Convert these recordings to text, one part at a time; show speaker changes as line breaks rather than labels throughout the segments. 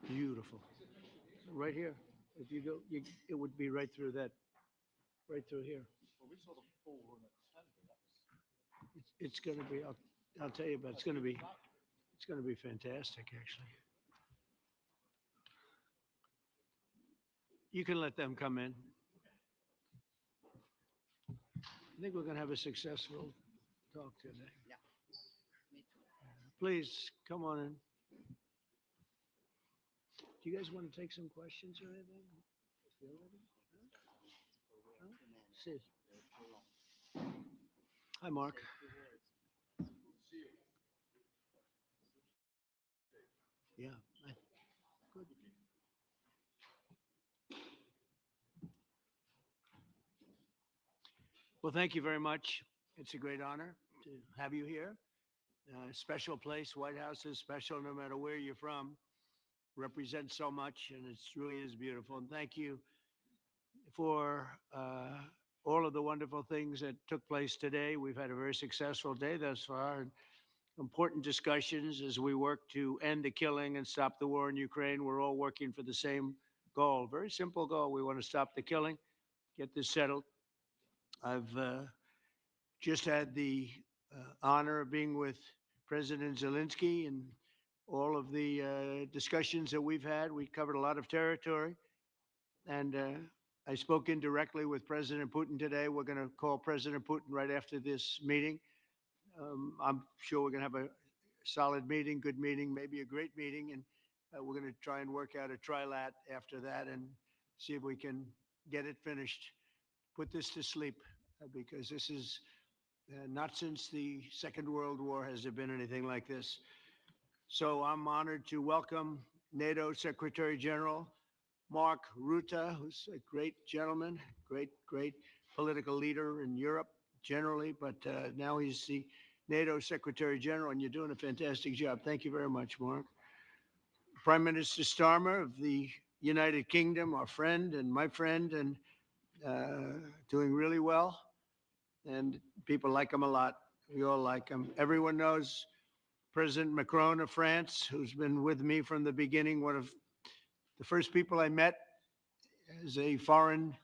Beautiful. Right here. If you go, it would be right through that, right through here. It's going to be, I'll tell you, but it's going to be fantastic, actually. You can let them come in. I think we're going to have a successful talk today. Please come on in. Do you guys want to take some questions or anything? Feel ready? Huh? Sid. Hi, Mark. Yeah. Good. Well, thank you very much. It's a great honor to have you here. Special place. White House is special no matter where you're from. Represents so much, and it really is beautiful. And thank you for all of the wonderful things that took place today. We've had a very successful day thus far. And important discussions as we work to end the killing and stop the war in Ukraine. We're all working for the same goal. Very simple goal. We want to stop the killing, get this settled. I've just had the honor of being with President Zelensky and all of the discussions that we've had. We covered a lot of territory. And I spoke indirectly with President Putin today. We're going to call President Putin right after this meeting. I'm sure we're going to have a solid meeting, good meeting, maybe a great meeting. And we're going to try and work out a trilat after that and see if we can get it finished, put this to sleep, because this is not since the Second World War has there been anything like this. So I'm honored to welcome NATO Secretary General Mark Rutte, who's a great gentleman, great political leader in Europe generally, but now he's the NATO Secretary General, and you're doing a fantastic job. Thank you very much, Mark. Prime Minister Starmer of the United Kingdom, our friend and my friend, and doing really well. And people like him a lot. We all like him. Everyone knows President Macron of France, who's been with me from the beginning, one of the first people I met as a foreign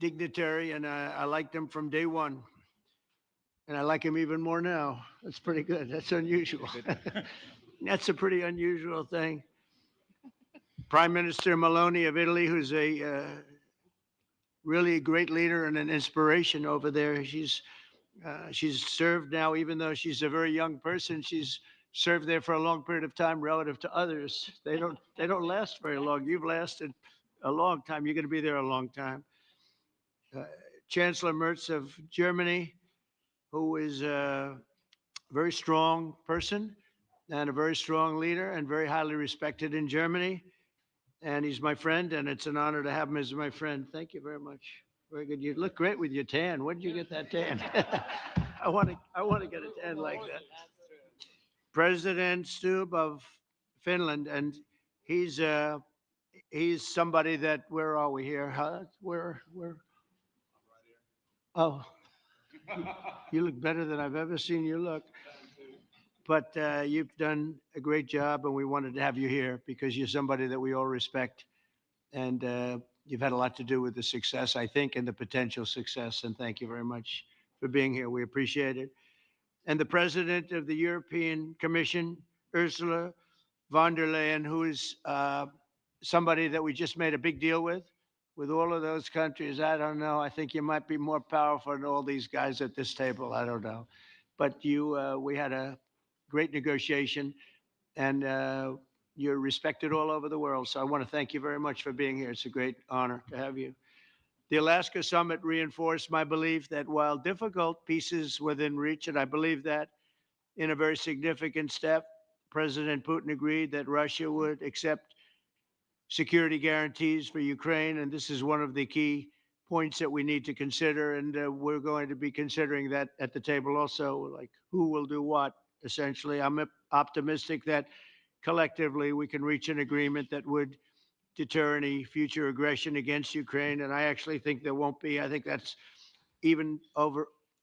dignitary, and I liked him from day one. And I like him even more now. That's pretty good. That's unusual. That's a pretty unusual thing. Prime Minister Meloni of Italy, who's a really a great leader and an inspiration over there. She's served now, even though she's a very young person. She's served there for a long period of time relative to others. They don't last very long. You've lasted a long time. You're going to be there a long time. Uh, Chancellor Merz of Germany, who is a very strong person and a very strong leader and very highly respected in Germany. And he's my friend, and it's an honor to have him as my friend. Thank you very much. Very good. You look great with your tan. Where did you get that tan? I want to get a tan like that. President Stubb of Finland, and he's uh, he's somebody that, where are we here? Huh? Where? Oh, you look better than I've ever seen you look. But you've done a great job, and we wanted to have you here because you're somebody that we all respect, and you've had a lot to do with the success, I think, and the potential success. And thank you very much for being here. We appreciate it. And the president of the European Commission, Ursula von der Leyen, who is somebody that we just made a big deal with all of those countries. I don't know. I think you might be more powerful than all these guys at this table. I don't know. But we had a great negotiation, and you're respected all over the world. So I want to thank you very much for being here. It's a great honor to have you. The Alaska summit reinforced my belief that while difficult, peace is within reach, and I believe that in a very significant step, President Putin agreed that Russia would accept security guarantees for Ukraine, and this is one of the key points that we need to consider, and we're going to be considering that at the table also, like who will do what, essentially. I'm optimistic that collectively we can reach an agreement that would deter any future aggression against Ukraine, and I actually think there won't be. I think that's even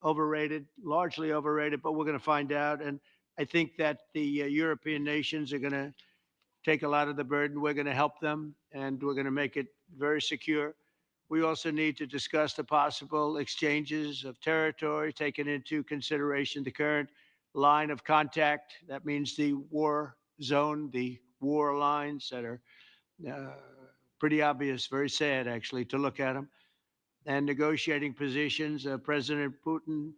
overrated, largely overrated, but we're going to find out. And I think that the European nations are going to take a lot of the burden. We're going to help them, and we're going to make it very secure. We also need to discuss the possible exchanges of territory, taking into consideration the current line of contact. That means the war zone, the war lines that are uh, pretty obvious, very sad actually to look at them, and negotiating positions. President Putin,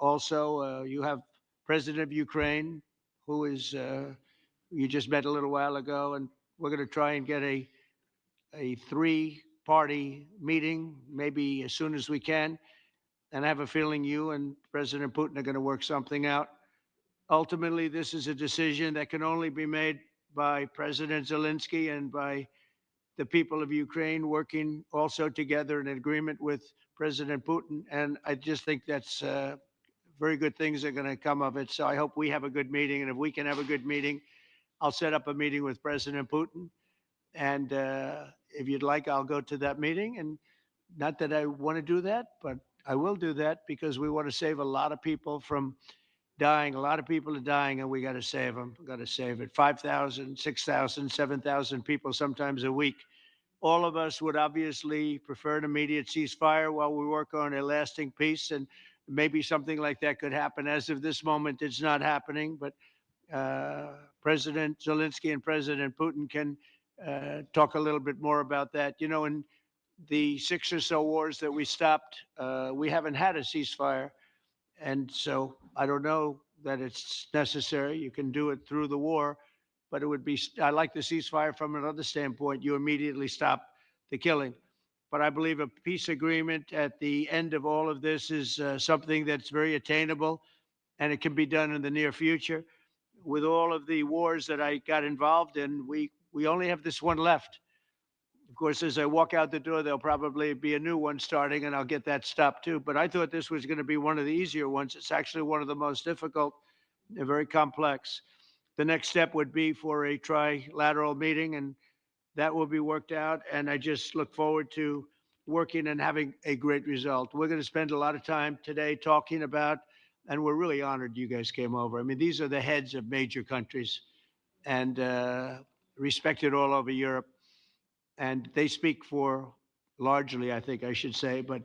also, you have President of Ukraine, who is, you just met a little while ago, and we're going to try and get a three-party meeting, maybe as soon as we can. And I have a feeling you and President Putin are going to work something out. Ultimately, this is a decision that can only be made by President Zelensky and by the people of Ukraine working also together in agreement with President Putin. And I just think that's very good things are going to come of it. So I hope we have a good meeting. And if we can have a good meeting, I'll set up a meeting with President Putin. And if you'd like, I'll go to that meeting. And not that I want to do that, but I will do that because we want to save a lot of people from dying. A lot of people are dying, and we got to save them. We got to save it. 5,000, 6,000, 7,000 people sometimes a week. All of us would obviously prefer an immediate ceasefire while we work on a lasting peace, and maybe something like that could happen. As of this moment, it's not happening, but uh, President Zelensky and President Putin can talk a little bit more about that. You know, in the six or so wars that we stopped, we haven't had a ceasefire. And so I don't know that it's necessary. You can do it through the war, but it would be, I like the ceasefire from another standpoint. You immediately stop the killing. But I believe a peace agreement at the end of all of this is something that's very attainable, and it can be done in the near future. With all of the wars that I got involved in, we only have this one left. Of course, as I walk out the door, there'll probably be a new one starting, and I'll get that stopped too. But I thought this was going to be one of the easier ones. It's actually one of the most difficult. They're very complex. The next step would be for a trilateral meeting, and that will be worked out. And I just look forward to working and having a great result. We're going to spend a lot of time today talking about, and we're really honored you guys came over. I mean, these are the heads of major countries and respected all over Europe, and they speak for largely, I think I should say, but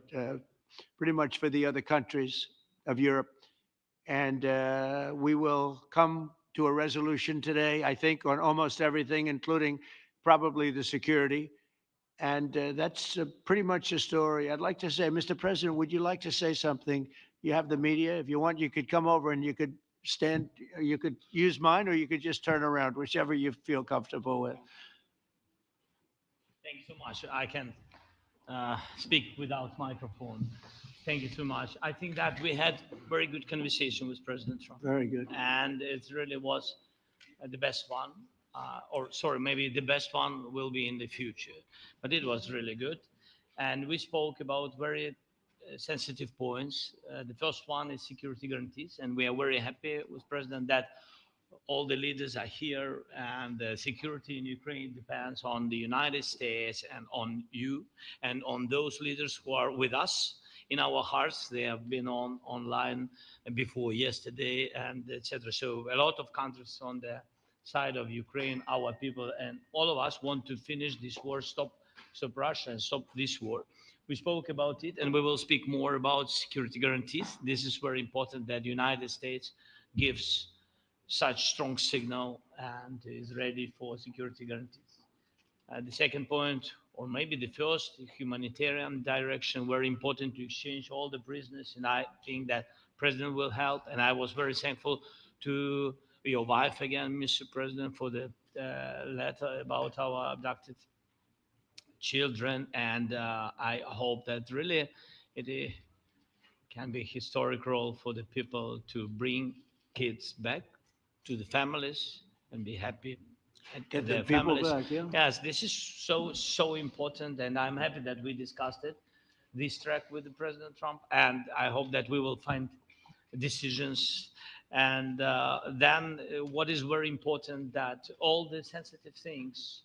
pretty much for the other countries of Europe. And we will come to a resolution today, I think, on almost everything, including probably the security. And that's pretty much the story. I'd like to say, Mr. President, would you like to say something? You have the media. If you want, you could come over and you could stand, you could use mine, or you could just turn around, whichever you feel comfortable with.
Thank you so much. I can speak without microphone. Thank you so much. I think that we had very good conversation with President Trump,
Very good.
and it really was the best one. Or sorry, maybe the best one will be in the future, but it was really good, and we spoke about very sensitive points. The first one is security guarantees, and we are very happy with President that all the leaders are here, and the security in Ukraine depends on the United States and on you and on those leaders who are with us in our hearts. They have been on online before yesterday and etc. So a lot of countries on the side of Ukraine, our people and all of us want to finish this war, stop Russia and stop this war. We spoke about it, and we will speak more about security guarantees. This is very important that the United States gives such strong signal and is ready for security guarantees. The second point, or maybe the first, humanitarian direction, very important to exchange all the prisoners, and I think that President will help. And I was very thankful to your wife again, Mr. President, for the letter about our abducted children, and I hope that really it can be a historic role for the people to bring kids back to the families and be happy at
Get the
their
people
families.
back, yeah.
Yes, this is so important, and I'm happy that we discussed it, this track with the President Trump, and I hope that we will find decisions. And then what is very important that all the sensitive things,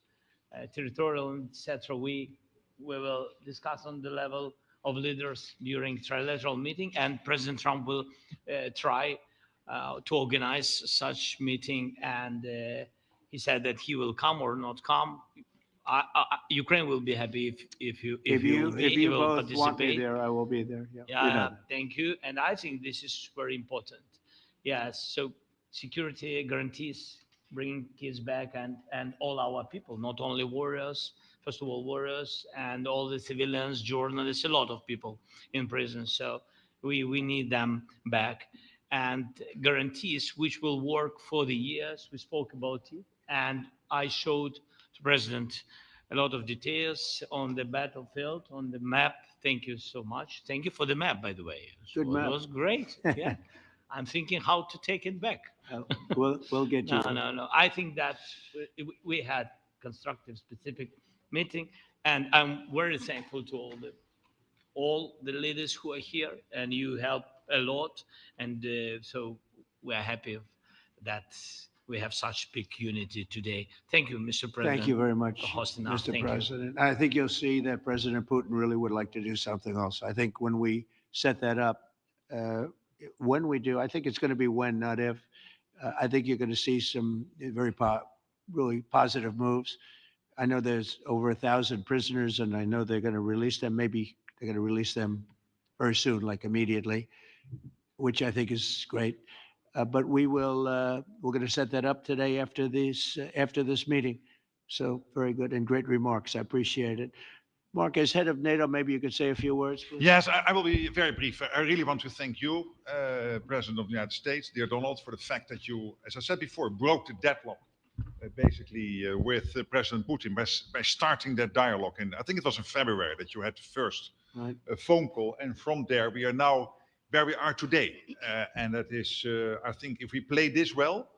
territorial, etc., we will discuss on the level of leaders during trilateral meeting, and President Trump will try to organize such meeting, and he said that he will come or not come. Ukraine will be happy if you
if you
will
both want me
participate.
there, I will be there. Yeah, you know
Yeah,
that.
thank you. And I think this is very important. Yes, so security guarantees bringing kids back and all our people, not only warriors, first of all, warriors and all the civilians, journalists, a lot of people in prison. So we need them back. And guarantees which will work for the years. We spoke about it. And I showed the president a lot of details on the battlefield, on the map. Thank you so much. Thank you for the map, by the way.
Good
So it
map.
was great. Yeah. I'm thinking how to take it back.
We'll get you.
No. I think that we had constructive, specific meeting, and I'm very thankful to all the leaders who are here, and you help a lot, and so we are happy that we have such big unity today. Thank you, Mr. President.
Thank you very much,
for hosting us.
Mr.
Thank you.
President. I think you'll see that President Putin really would like to do something else. I think when we set that up, uh, when we do, I think it's going to be when, not if. I think you're going to see some really positive moves. I know there's over 1,000 prisoners, and I know they're going to release them. Maybe they're going to release them very soon, like immediately, which I think is great. But we're going to set that up today after this meeting. So very good and great remarks. I appreciate it. Mark, as head of NATO, maybe you could say a few words, please.
Yes, I will be very brief. I really want to thank you, President of the United States, dear Donald, for the fact that you, as I said before, broke the deadlock with President Putin by starting that dialogue. And I think it was in February that you had the first phone call. And from there, we are now where we are today. And that is, I think if we play this well,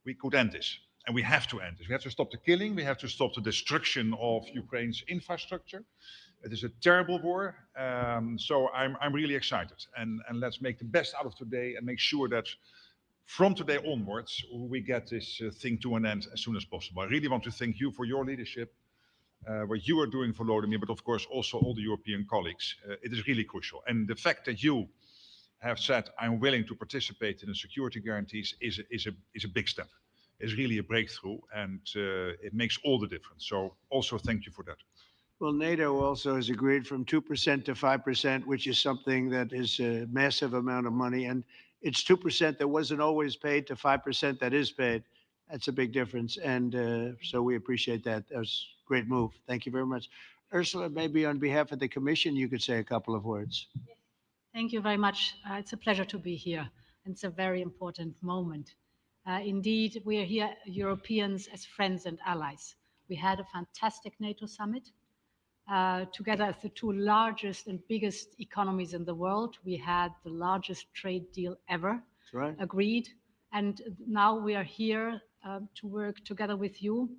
we could end this. And we have to end this. We have to stop the killing. We have to stop the destruction of Ukraine's infrastructure. It is a terrible war. So I'm really excited. And let's make the best out of today and make sure that from today onwards, we get this thing to an end as soon as possible. I really want to thank you for your leadership, what you are doing for Volodymyr, but of course also all the European colleagues. It is really crucial. And the fact that you have said, I'm willing to participate in the security guarantees is a big step. It's really a breakthrough, and it makes all the difference. So also thank you for that.
Well, NATO also has agreed from 2% to 5%, which is something that is a massive amount of money. And it's 2% that wasn't always paid to 5% that is paid. That's a big difference. And so we appreciate that. That was a great move. Thank you very much. Ursula, maybe on behalf of the Commission, you could say a couple of words.
Thank you very much. It's a pleasure to be here. And it's a very important moment. Indeed, we are here, Europeans, as friends and allies. We had a fantastic NATO summit. Together as the two largest and biggest economies in the world, we had the largest trade deal ever agreed. And now we are here to work together with you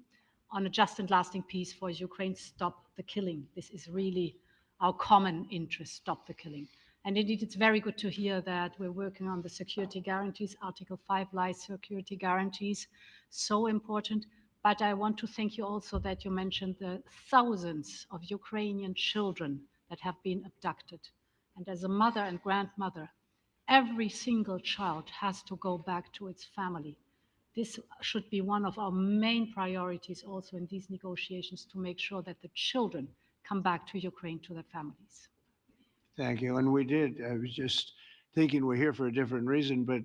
on a just and lasting peace for Ukraine. Stop the killing. This is really our common interest, stop the killing. And indeed, it's very good to hear that we're working on the security guarantees, Article 5 lies security guarantees, so important. But I want to thank you also that you mentioned the thousands of Ukrainian children that have been abducted. And as a mother and grandmother, every single child has to go back to its family. This should be one of our main priorities also in these negotiations, to make sure that the children come back to Ukraine, to their families.
Thank you. And we did. I was just thinking we're here for a different reason, but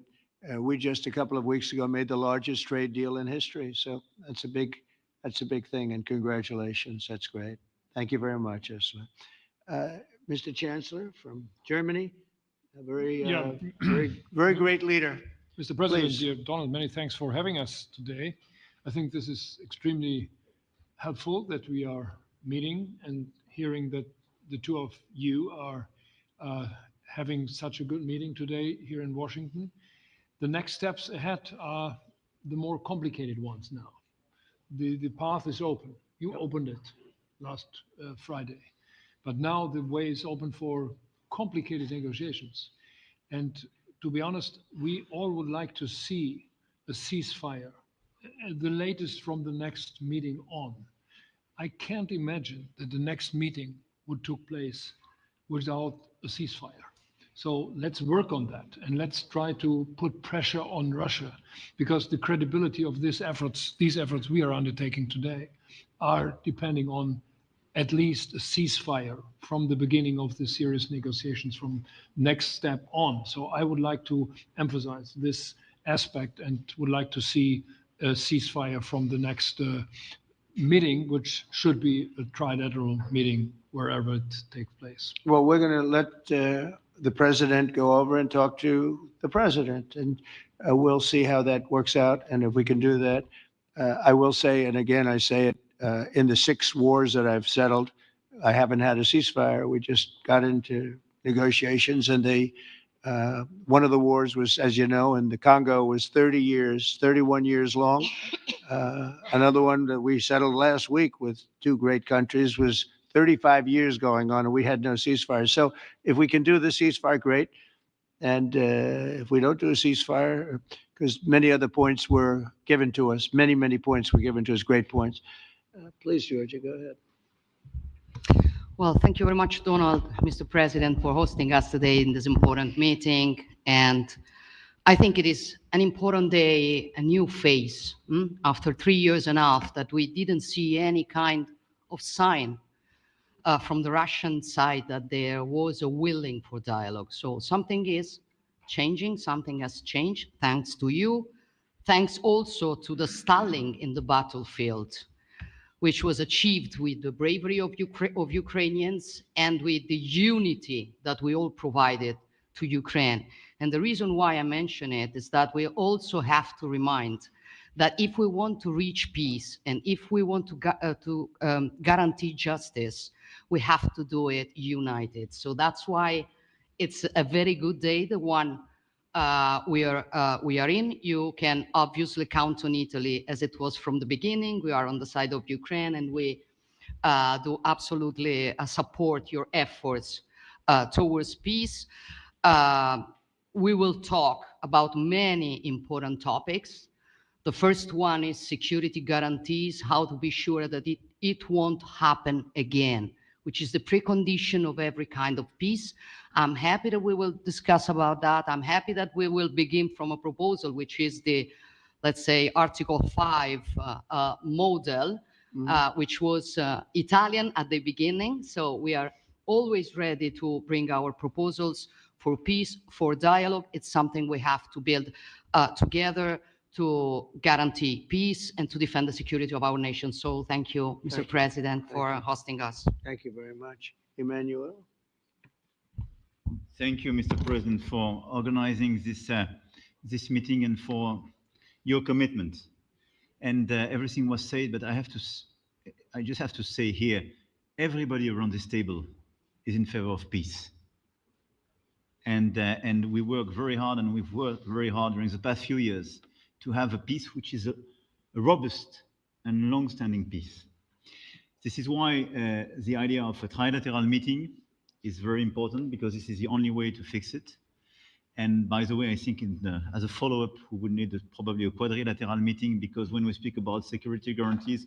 we just a couple of weeks ago made the largest trade deal in history. So that's a big thing. And congratulations. That's great. Thank you very much, Ursula. Mr. Chancellor from Germany, a very great leader.
Mr. President,
Please.
dear Donald, many thanks for having us today. I think this is extremely helpful that we are meeting and hearing that the two of you are having such a good meeting today here in Washington. The next steps ahead are the more complicated ones now. The path is open. You opened it last Friday, but now the way is open for complicated negotiations. And to be honest, we all would like to see a ceasefire, the latest from the next meeting on. I can't imagine that the next meeting would take place without a ceasefire. So let's work on that and let's try to put pressure on Russia, because the credibility of these efforts we are undertaking today are depending on at least a ceasefire from the beginning of the serious negotiations from next step on. So I would like to emphasize this aspect and would like to see a ceasefire from the next meeting, which should be a trilateral meeting wherever it takes place.
Well, we're going to let the president go over and talk to the president, and we'll see how that works out. And if we can do that, I will say, and again, I say it, in the 6 wars that I've settled, I haven't had a ceasefire. We just got into negotiations, and one of the wars was, as you know, in the Congo was 30 years, 31 years long. Another one that we settled last week with 2 great countries was 35 years going on, and we had no ceasefire. So if we can do the ceasefire, great. And if we don't do a ceasefire, because many other points were given to us, many points were given to us, great points. Please, Georgia, go ahead.
Well, thank you very much, Donald, Mr. President, for hosting us today in this important meeting. And I think it is an important day, a new phase, after 3.5 years that we didn't see any kind of sign from the Russian side that there was a willing for dialogue. So something is changing, something has changed, thanks to you. Thanks also to the stalling in the battlefield, which was achieved with the bravery of Ukrainians and with the unity that we all provided to Ukraine. And the reason why I mention it is that we also have to remind that if we want to reach peace and if we want to guarantee justice, we have to do it united. So that's why it's a very good day, the one we are in. You can obviously count on Italy as it was from the beginning. We are on the side of Ukraine, and we do absolutely support your efforts towards peace. We will talk about many important topics. The first one is security guarantees, how to be sure that it won't happen again, which is the precondition of every kind of peace. I'm happy that we will discuss about that. I'm happy that we will begin from a proposal, which is the, let's say, Article 5 model, which was Italian at the beginning. So we are always ready to bring our proposals for peace, for dialogue. It's something we have to build together to guarantee peace and to defend the security of our nation. So thank you, Mr. President, for hosting us.
Thank you very much. Emmanuel?
Thank you, Mr. President, for organizing this meeting and for your commitment. And everything was said, but I just have to say here, everybody around this table is in favor of peace. And we work very hard, and we've worked very hard during the past few years to have a peace which is a robust and long-standing peace. This is why the idea of a trilateral meeting is very important, because this is the only way to fix it. And by the way, I think as a follow-up, we would need probably a quadrilateral meeting, because when we speak about security guarantees,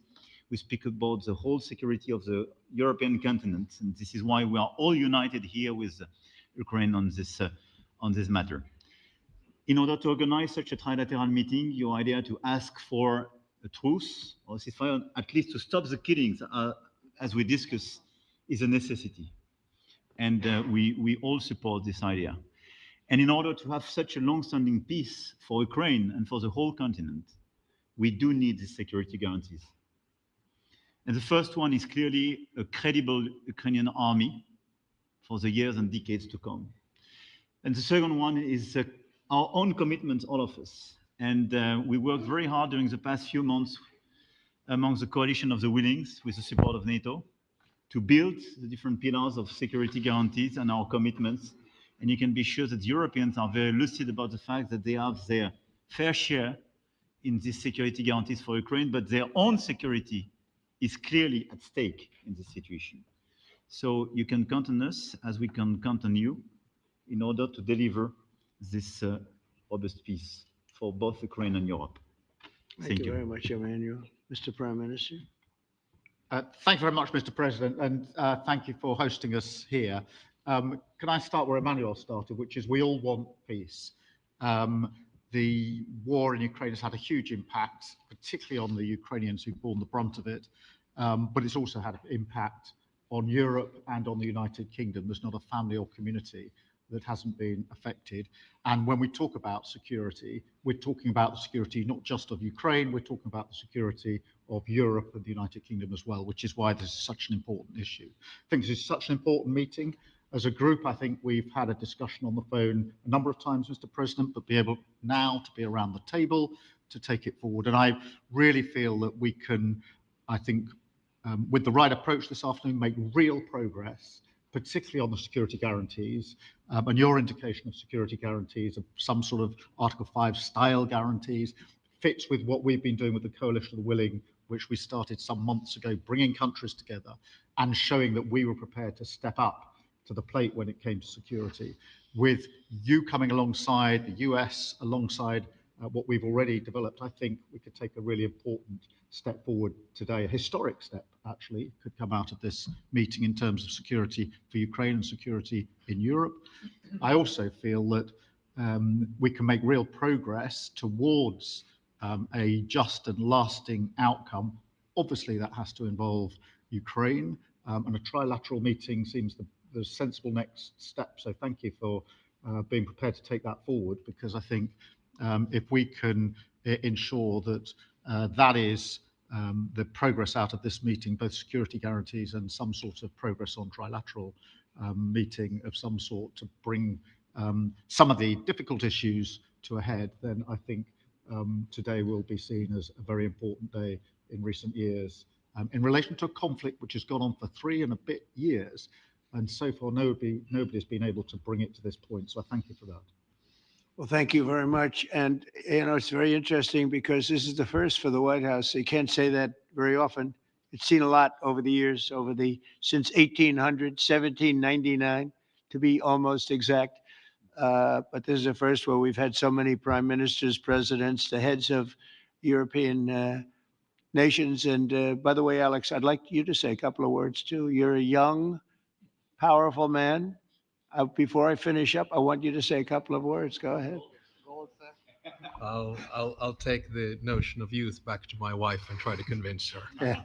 we speak about the whole security of the European continent. And this is why we are all united here with Ukraine on this matter. In order to organize such a trilateral meeting, your idea to ask for a truce or ceasefire, at least to stop the killings, as we discussed, is a necessity. And we all support this idea. And in order to have such a long-standing peace for Ukraine and for the whole continent, we do need the security guarantees. And the first one is clearly a credible Ukrainian army for the years and decades to come. And the second one is our own commitment, all of us. And we worked very hard during the past few months among the coalition of the willings, with the support of NATO, to build the different pillars of security guarantees and our commitments. And you can be sure that Europeans are very lucid about the fact that they have their fair share in these security guarantees for Ukraine, but their own security is clearly at stake in this situation. So you can count on us, as we can count on you, in order to deliver this robust peace for both Ukraine and Europe.
Thank you very much, Emmanuel. Mr. Prime Minister?
Thank you very much, Mr. President, and thank you for hosting us here. Can I start where Emmanuel started, which is we all want peace. The war in Ukraine has had a huge impact, particularly on the Ukrainians who've borne the brunt of it, but it's also had an impact on Europe and on the United Kingdom. There's not a family or community that hasn't been affected. And when we talk about security, we're talking about the security not just of Ukraine, we're talking about the security of Europe and the United Kingdom as well, which is why this is such an important issue. I think this is such an important meeting. As a group, I think we've had a discussion on the phone a number of times, Mr. President, but be able now to be around the table to take it forward. And I really feel that we can, I think, with the right approach this afternoon, make real progress, particularly on the security guarantees, and your indication of security guarantees, of some sort of Article 5 style guarantees, fits with what we've been doing with the Coalition of the Willing, which we started some months ago, bringing countries together and showing that we were prepared to step up to the plate when it came to security. With you coming alongside, the US alongside what we've already developed, I think we could take a really important step forward today. A historic step, actually, could come out of this meeting in terms of security for Ukraine and security in Europe. I also feel that we can make real progress towards a just and lasting outcome. Obviously, that has to involve Ukraine, and a trilateral meeting seems the sensible next step. So thank you for being prepared to take that forward, because I think if we can ensure that that is the progress out of this meeting, both security guarantees and some sort of progress on trilateral meeting of some sort to bring some of the difficult issues to a head, then I think today will be seen as a very important day in recent years in relation to a conflict which has gone on for 3 and a bit years. And so far, nobody's been able to bring it to this point. So I thank you for that.
Well, thank you very much. And, it's very interesting because this is the first for the White House. You can't say that very often. It's seen a lot over the years, since 1800, 1799, to be almost exact. But this is the first where we've had so many prime ministers, presidents, the heads of European nations. And by the way, Alex, I'd like you to say a couple of words too. You're a young, powerful man. Before I finish up, I want you to say a couple of words. Go ahead.
I'll take the notion of youth back to my wife and try to convince her.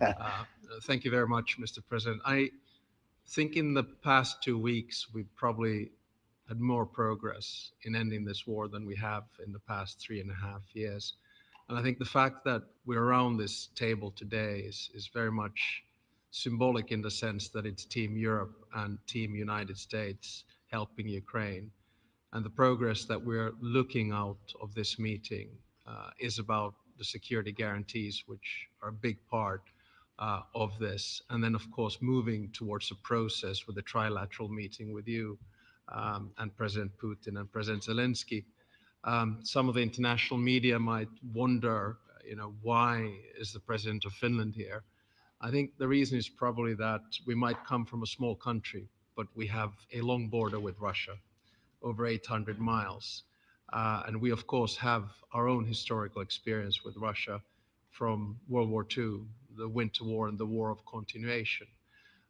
Thank you very much, Mr. President. I think in the past 2 weeks, we've probably had more progress in ending this war than we have in the past 3.5 years. And I think the fact that we're around this table today is very much symbolic in the sense that it's Team Europe and Team United States helping Ukraine. And the progress that we're looking out of this meeting is about the security guarantees, which are a big part of this. And then, of course, moving towards a process with a trilateral meeting with you and President Putin and President Zelensky. Some of the international media might wonder, why is the president of Finland here? I think the reason is probably that we might come from a small country, but we have a long border with Russia, over 800 miles. And we, of course, have our own historical experience with Russia from World War II, the Winter War and the War of Continuation.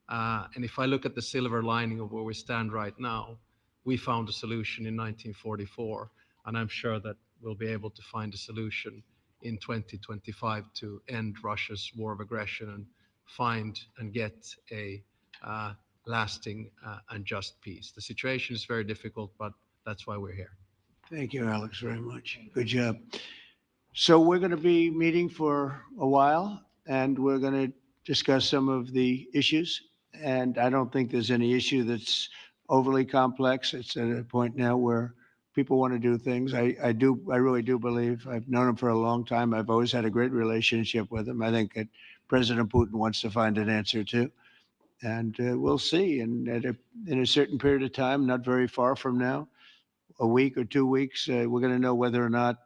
And if I look at the silver lining of where we stand right now, we found a solution in 1944, and I'm sure that we'll be able to find a solution in 2025 to end Russia's war of aggression and find and get a lasting and just peace. The situation is very difficult, but that's why we're here.
Thank you, Alex, very much. Good job. So we're going to be meeting for a while, and we're going to discuss some of the issues. And I don't think there's any issue that's overly complex. It's at a point now where people want to do things. I really do believe. I've known him for a long time. I've always had a great relationship with him. I think that President Putin wants to find an answer too. And we'll see. And in a certain period of time, not very far from now, a week or 2 weeks, we're going to know whether or not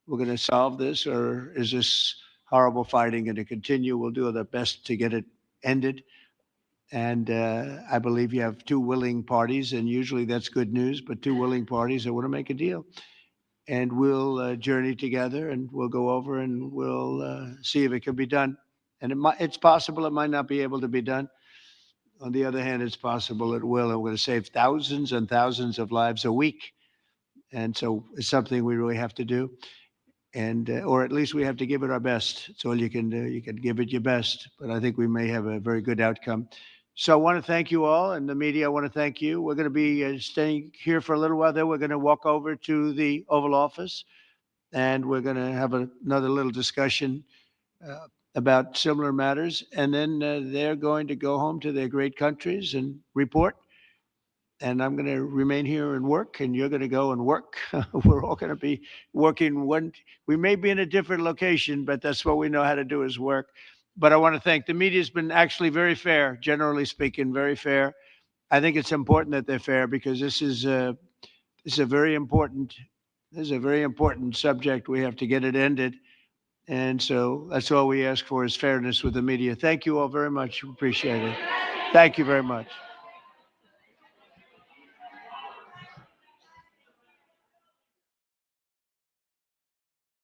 we're going to solve this, or is this horrible fighting going to continue? We'll do our best to get it ended. And I believe you have 2 willing parties, and usually that's good news, but 2 willing parties that want to make a deal. And we'll journey together, and we'll go over and we'll see if it can be done. And it's possible it might not be able to be done. On the other hand, it's possible it will, and we're going to save thousands and thousands of lives a week. And so it's something we really have to do. And, or at least we have to give it our best. It's all you can do. You can give it your best, but I think we may have a very good outcome. So I want to thank you all, and the media, I want to thank you. We're going to be staying here for a little while. Then we're going to walk over to the Oval Office, and we're going to have another little discussion about similar matters. And then they're going to go home to their great countries and report. And I'm going to remain here and work, and you're going to go and work. We're all going to be working we may be in a different location, but that's what we know how to do is work. But I want to thank the media has been actually very fair, generally speaking, very fair. I think it's important that they're fair because this is a very important subject. We have to get it ended. And so that's all we ask for is fairness with the media. Thank you all very much. Appreciate it. Thank you very much.